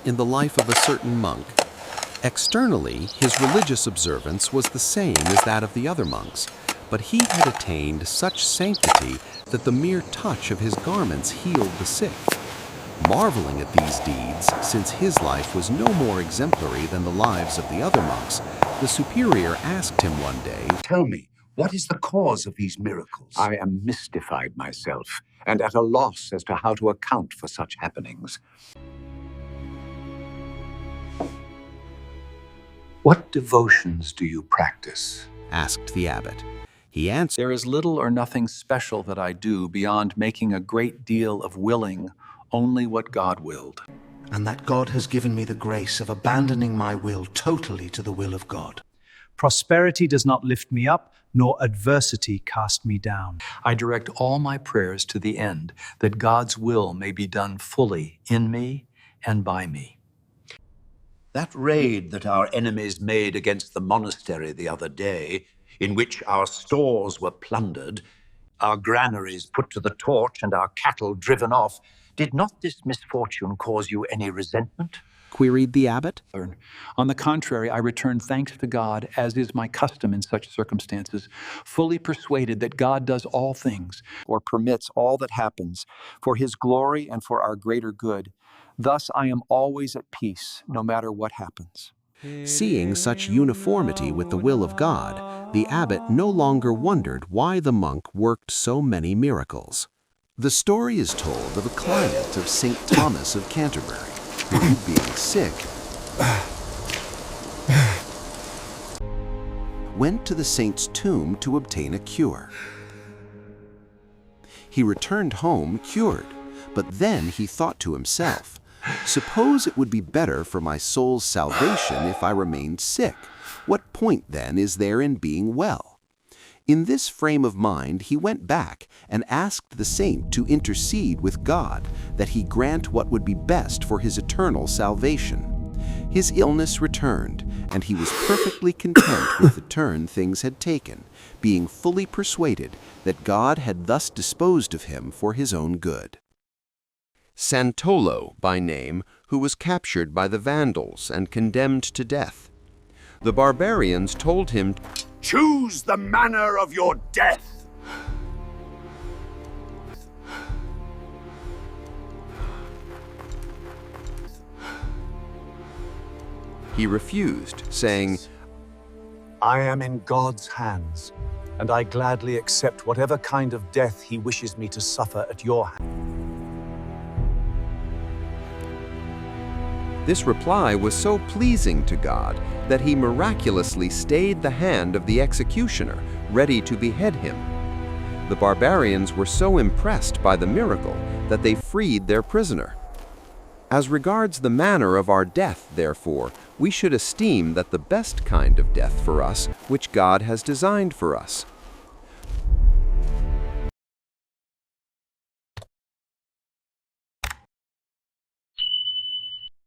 in the life of a certain monk. Externally, his religious observance was the same as that of the other monks, but he had attained such sanctity that the mere touch of his garments healed the sick. Marveling at these deeds, since his life was no more exemplary than the lives of the other monks, the superior asked him one day, "Tell me, what is the cause of these miracles?" I am mystified myself, and at a loss as to how to account for such happenings. What devotions do you practice? asked the abbot. He answered, There is little or nothing special that I do beyond making a great deal of willing only what God willed. And that God has given me the grace of abandoning my will totally to the will of God. Prosperity does not lift me up, nor adversity cast me down. I direct all my prayers to the end that God's will may be done fully in me and by me. That raid that our enemies made against the monastery the other day, in which our stores were plundered, our granaries put to the torch, and our cattle driven off, did not this misfortune cause you any resentment? queried the abbot. On the contrary, I return thanks to God, as is my custom in such circumstances, fully persuaded that God does all things, or permits all that happens, for his glory and for our greater good. Thus I am always at peace, no matter what happens. Seeing such uniformity with the will of God, the abbot no longer wondered why the monk worked so many miracles. The story is told of a client of St. Thomas of Canterbury, who, being sick, went to the saint's tomb to obtain a cure. He returned home cured, but then he thought to himself, "Suppose it would be better for my soul's salvation if I remained sick. What point, then, is there in being well?" In this frame of mind, he went back and asked the saint to intercede with God that he grant what would be best for his eternal salvation. His illness returned, and he was perfectly content with the turn things had taken, being fully persuaded that God had thus disposed of him for his own good. Santolo by name, who was captured by the Vandals and condemned to death. The barbarians told him, "Choose the manner of your death." He refused, saying, I am in God's hands, and I gladly accept whatever kind of death he wishes me to suffer at your hands. This reply was so pleasing to God that he miraculously stayed the hand of the executioner, ready to behead him. The barbarians were so impressed by the miracle that they freed their prisoner. As regards the manner of our death, therefore, we should esteem that the best kind of death for us, which God has designed for us.